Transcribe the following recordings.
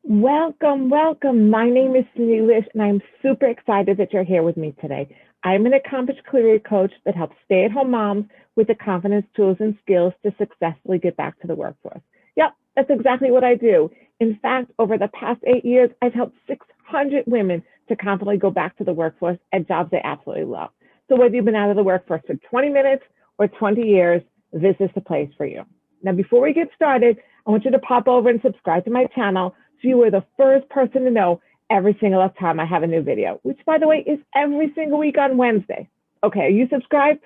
Welcome, welcome. My name is Cindy Lish, and I'm super excited that you're here with me today. I'm an accomplished career coach that helps stay at home moms with the confidence, tools, and skills to successfully get back to the workforce. Yep, that's exactly what I do. In fact, over the past 8 years, I've helped 600 women to confidently go back to the workforce at jobs they absolutely love. So, whether you've been out of the workforce for 20 minutes or 20 years, this is the place for you. Now, before we get started, I want you to pop over and subscribe to my channel so you are the first person to know every single time I have a new video, which, by the way, is every single week on Wednesday. Okay, are you subscribed?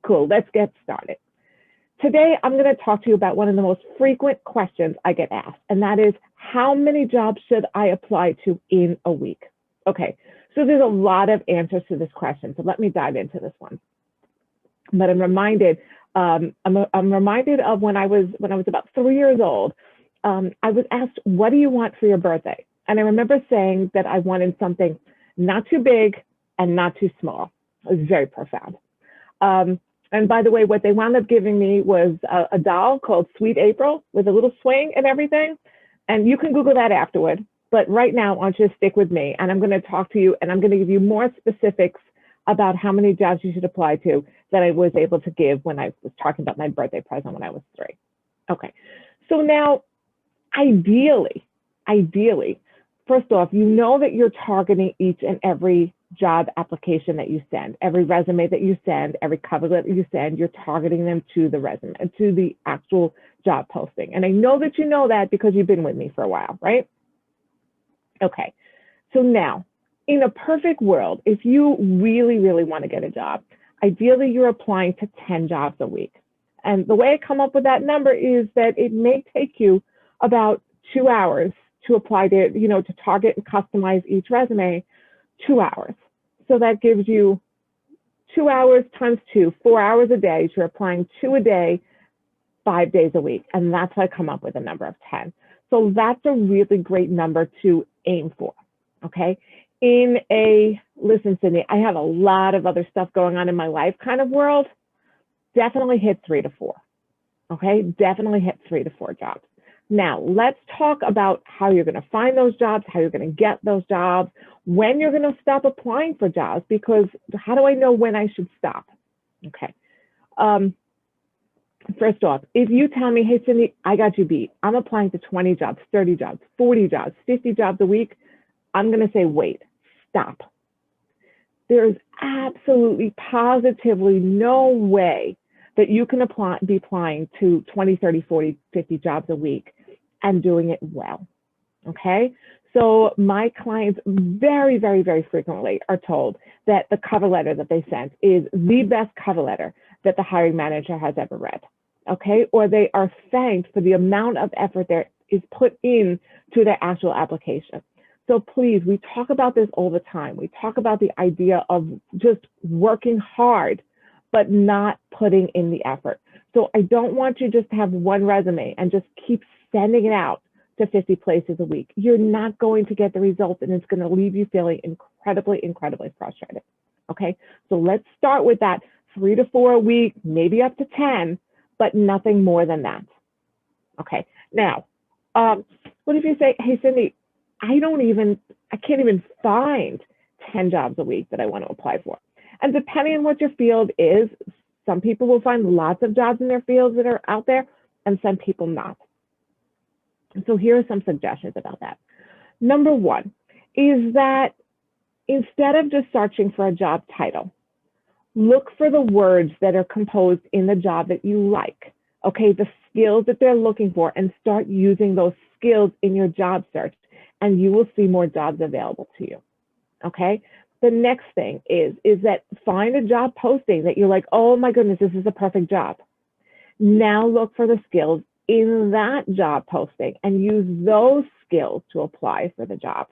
Cool, let's get started. Today, I'm going to talk to you about one of the most frequent questions I get asked, and that is, how many jobs should I apply to in a week? Okay, so there's a lot of answers to this question, so let me dive into this one. But I'm reminded of when I was about 3 years old. I was asked, what do you want for your birthday? And I remember saying that I wanted something not too big and not too small. It was very profound. And by the way, what they wound up giving me was a doll called Sweet April with a little swing and everything. And you can Google that afterward. But right now, I want you to stick with me. And I'm going to talk to you, and I'm going to give you more specifics about how many jobs you should apply to that I was able to give when I was talking about my birthday present when I was 3. Okay, so now, ideally, first off, you know that you're targeting each and every job application that you send, every resume that you send, every cover letter you send, you're targeting them to the resume, to the actual job posting. And I know that you know that because you've been with me for a while, right? Okay, so now, in a perfect world, if you really, really want to get a job, ideally you're applying to 10 jobs a week. And the way I come up with that number is that it may take you about 2 hours to apply to, to target and customize each resume, 2 hours. So that gives you 2 hours times 2, 4 hours a day. So you're applying 2 a day, 5 days a week. And that's how I come up with a number of 10. So that's a really great number to aim for, okay? Listen, Sydney, I have a lot of other stuff going on in my life kind of world. Definitely hit 3 to 4, okay? Definitely hit 3 to 4 jobs. Now, let's talk about how you're going to find those jobs, how you're going to get those jobs, when you're going to stop applying for jobs, because how do I know when I should stop? Okay. First off, if you tell me, hey, Cindy, I got you beat. I'm applying to 20 jobs, 30 jobs, 40 jobs, 50 jobs a week. I'm going to say, wait, stop. There's absolutely, positively no way that you can be applying to 20, 30, 40, 50 jobs a week and doing it well, okay? So my clients very, very, very frequently are told that the cover letter that they sent is the best cover letter that the hiring manager has ever read, okay? Or they are thanked for the amount of effort that is put in to their actual application. So please, we talk about this all the time. We talk about the idea of just working hard, but not putting in the effort. So I don't want you just to have one resume and just keep sending it out to 50 places a week. You're not going to get the results, and it's going to leave you feeling incredibly, incredibly frustrated. Okay, so let's start with that 3 to 4 a week, maybe up to 10, but nothing more than that. Okay, now, what if you say, hey, Cindy, I can't even find 10 jobs a week that I want to apply for. And depending on what your field is, some people will find lots of jobs in their fields that are out there, and some people not. So here are some suggestions about that. Number one is that instead of just searching for a job title, look for the words that are composed in the job that you like, okay, the skills that they're looking for, and start using those skills in your job search, and you will see more jobs available to you, okay? The next thing is that find a job posting that you're like, oh my goodness, this is a perfect job. Now look for the skills in that job posting and use those skills to apply for the job,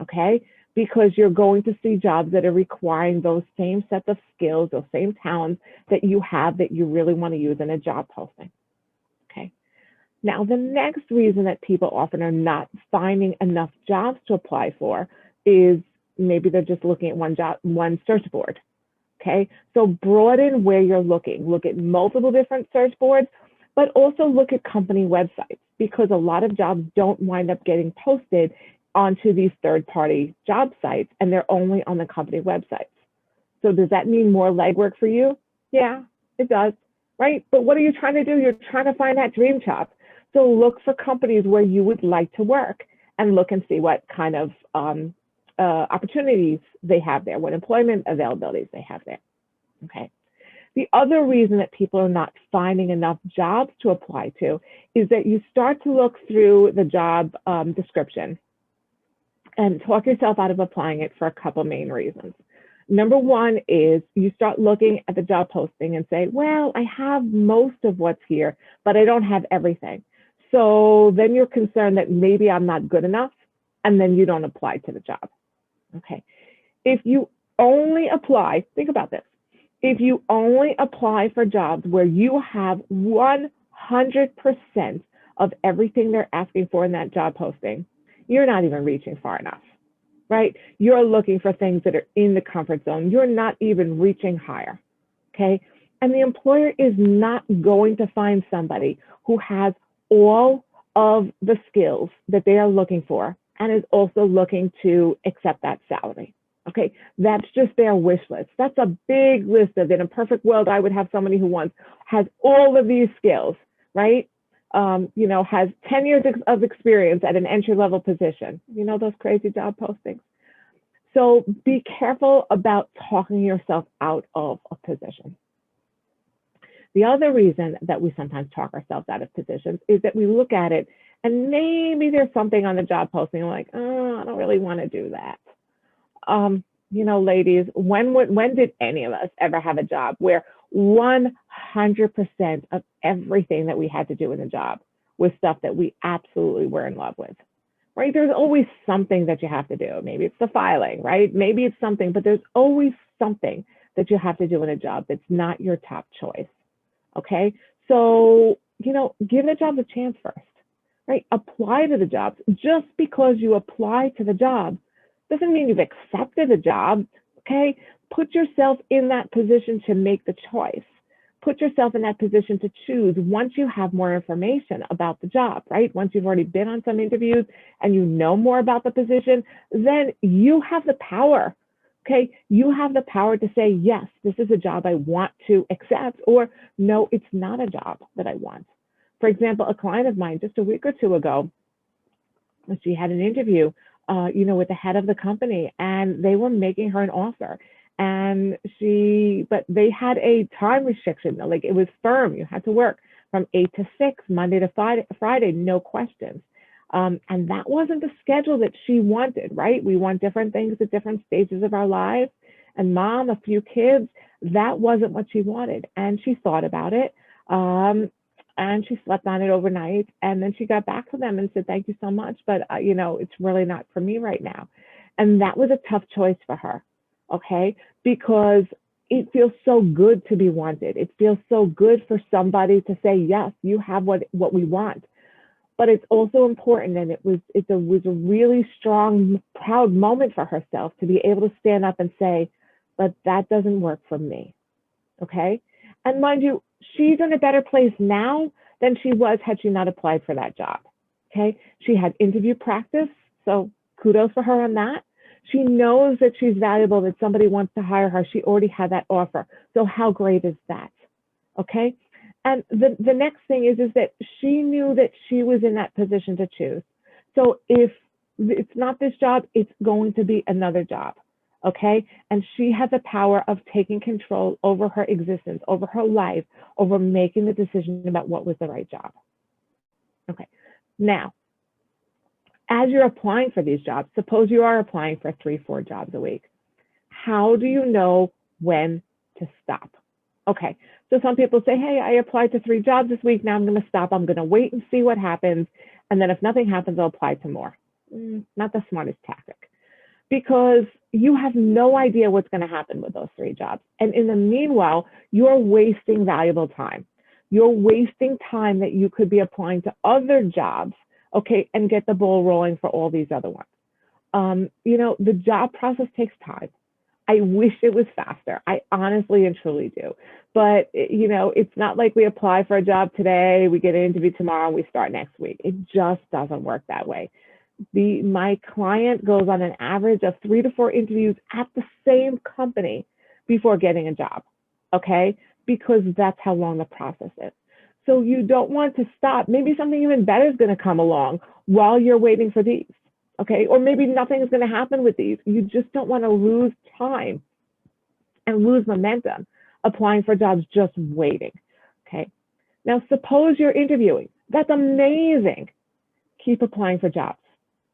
okay? Because you're going to see jobs that are requiring those same sets of skills, those same talents that you have that you really want to use in a job posting, okay? Now, the next reason that people often are not finding enough jobs to apply for is maybe they're just looking at one search board, okay? So broaden where you're looking. Look at multiple different search boards, But also look at company websites, because a lot of jobs don't wind up getting posted onto these third-party job sites, and they're only on the company websites. So does that mean more legwork for you? Yeah, it does, right? But what are you trying to do? You're trying to find that dream job. So look for companies where you would like to work and look and see what kind of opportunities they have there, what employment availabilities they have there, okay? The other reason that people are not finding enough jobs to apply to is that you start to look through the job description and talk yourself out of applying it for a couple main reasons. Number one is you start looking at the job posting and say, well, I have most of what's here, but I don't have everything. So then you're concerned that maybe I'm not good enough, and then you don't apply to the job, okay? If you only apply, think about this. If you only apply for jobs where you have 100% of everything they're asking for in that job posting, you're not even reaching far enough, right? You're looking for things that are in the comfort zone. You're not even reaching higher, okay? And the employer is not going to find somebody who has all of the skills that they are looking for and is also looking to accept that salary. Okay, that's just their wish list. That's a big list of, in a perfect world, I would have somebody who has all of these skills, right? You know, has 10 years of experience at an entry-level position. You know, those crazy job postings. So be careful about talking yourself out of a position. The other reason that we sometimes talk ourselves out of positions is that we look at it and maybe there's something on the job posting, like, oh, I don't really want to do that. You know, ladies, when did any of us ever have a job where 100% of everything that we had to do in the job was stuff that we absolutely were in love with, right? There's always something that you have to do. Maybe it's the filing, right? Maybe it's something, but there's always something that you have to do in a job that's not your top choice, okay? So, you know, give the jobs a chance first, right? Apply to the jobs. Just because you apply to the job doesn't mean you've accepted a job, okay? Put yourself in that position to make the choice. Put yourself in that position to choose once you have more information about the job, right? Once you've already been on some interviews and you know more about the position, then you have the power, okay? You have the power to say, yes, this is a job I want to accept, or no, it's not a job that I want. For example, a client of mine just a week or two ago, she had an interview you know, with the head of the company, and they were making her an offer. And but they had a time restriction, like it was firm. You had to work from 8 to 6, Monday to Friday, no questions. And that wasn't the schedule that she wanted, right? We want different things at different stages of our lives. And mom, a few kids, that wasn't what she wanted. And she thought about it. And she slept on it overnight. And then she got back to them and said, thank you so much, but you know, it's really not for me right now. And that was a tough choice for her, okay? Because it feels so good to be wanted. It feels so good for somebody to say, yes, you have what we want. But it's also important, and it was a really strong, proud moment for herself to be able to stand up and say, but that doesn't work for me, okay? And mind you, she's in a better place now than she was had she not applied for that job, okay? She had interview practice, so kudos for her on that. She knows that she's valuable, that somebody wants to hire her. She already had that offer. So how great is that, okay? And the next thing is that she knew that she was in that position to choose. So if it's not this job, it's going to be another job. Okay, and she had the power of taking control over her existence, over her life, over making the decision about what was the right job. Okay, now, as you're applying for these jobs, suppose you are applying for 3-4 jobs a week. How do you know when to stop? Okay, so some people say, hey, I applied to 3 jobs this week, now I'm going to stop. I'm going to wait and see what happens, and then if nothing happens, I'll apply to more. Not the smartest tactic. Because you have no idea what's going to happen with those 3 jobs. And in the meanwhile, you're wasting valuable time. You're wasting time that you could be applying to other jobs, okay, and get the ball rolling for all these other ones. You know, the job process takes time. I wish it was faster. I honestly and truly do. But, you know, it's not like we apply for a job today, we get an interview tomorrow, and we start next week. It just doesn't work that way. My client goes on an average of 3 to 4 interviews at the same company before getting a job, okay? Because that's how long the process is. So you don't want to stop. Maybe something even better is going to come along while you're waiting for these, okay? Or maybe nothing is going to happen with these. You just don't want to lose time and lose momentum applying for jobs just waiting, okay? Now, suppose you're interviewing. That's amazing. Keep applying for jobs.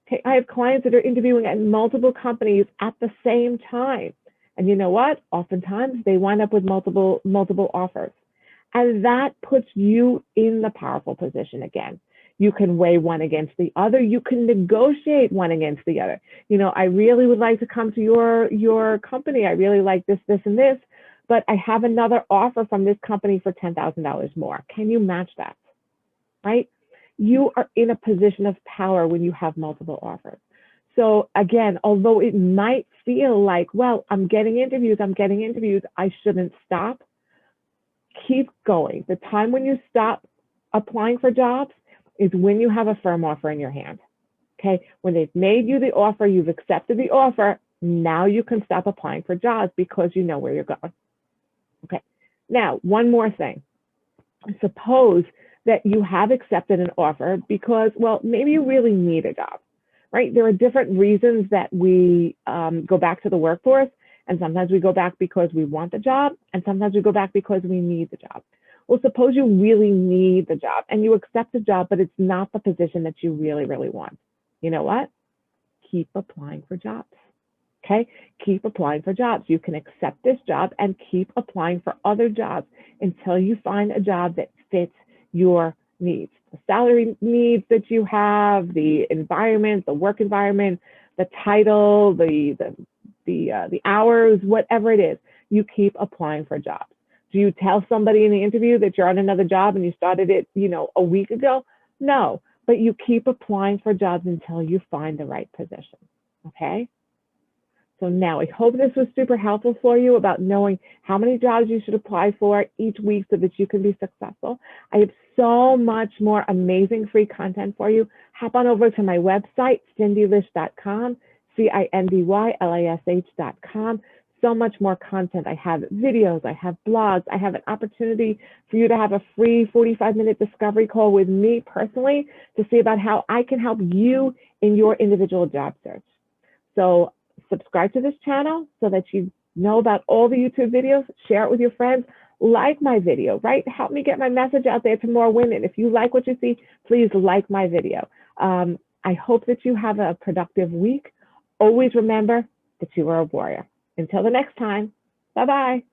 Okay, I have clients that are interviewing at multiple companies at the same time. And you know what? Oftentimes they wind up with multiple offers. And that puts you in the powerful position again. You can weigh one against the other. You can negotiate one against the other. You know, I really would like to come to your company. I really like this, this, and this, but I have another offer from this company for $10,000 more. Can you match that? Right? You are in a position of power when you have multiple offers. So again, although it might feel like, well, I'm getting interviews, I shouldn't stop. Keep going. The time when you stop applying for jobs is when you have a firm offer in your hand. Okay, when they've made you the offer, you've accepted the offer, now you can stop applying for jobs because you know where you're going. Okay, now one more thing. Suppose that you have accepted an offer because, well, maybe you really need a job, right? There are different reasons that we go back to the workforce, and sometimes we go back because we want the job, and sometimes we go back because we need the job. Well, suppose you really need the job and you accept the job, but it's not the position that you really, really want. You know what? Keep applying for jobs. Okay, keep applying for jobs. You can accept this job and keep applying for other jobs until you find a job that fits your needs, the salary needs that you have, the environment, the work environment, the title, the hours, whatever it is. You keep applying for jobs. Do you tell somebody in the interview that you're on another job and you started it, you know, a week ago? No, but you keep applying for jobs until you find the right position. Okay. So now I hope this was super helpful for you about knowing how many jobs you should apply for each week so that you can be successful. I have so much more amazing free content for you. Hop on over to my website, cindylish.com, CINDYLISH.com. So much more content. I have videos, I have blogs, I have an opportunity for you to have a free 45-minute discovery call with me personally to see about how I can help you in your individual job search. So subscribe to this channel so that you know about all the YouTube videos, share it with your friends, like my video, right? Help me get my message out there to more women. If you like what you see, please like my video. I hope that you have a productive week. Always remember that you are a warrior. Until the next time, bye-bye.